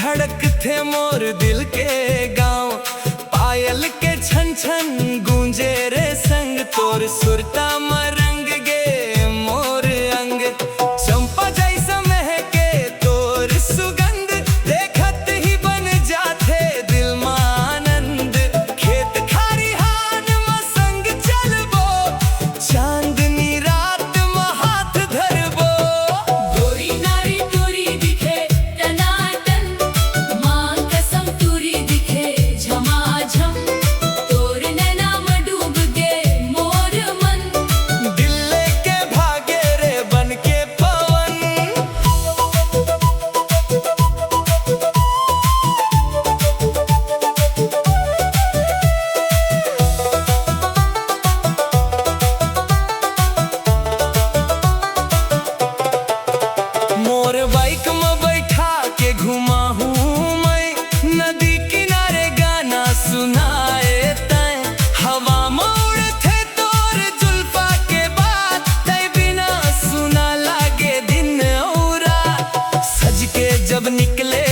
धड़क थे मोर दिल के गाँव, पायल के छन छन गूंजे रे संग, तोर सुरता मरंग गे मोर अंग। चंपा जैसा महके तोर सुगंध, देखत ही बन जाते दिल में आनंद। खेत खरिहान में संग चलबो, चांदनी रात में हाथ धरबो। गोरी नारी टूरी दिखे टनाटन, माँ कसम टूरी दिखे झमाझम, तोर नैना में डूब गे मोर मन। दिल लेके भागे रे बन के पवन। मोर बाइक में बैठा के घुमा हूँ मैं, नदी किनारे गाना सुनाए तैं। हवा में उड़ते तोर जुल्फा के बात, तै बिना सुना लागे दिन और रात। सज के जब निकले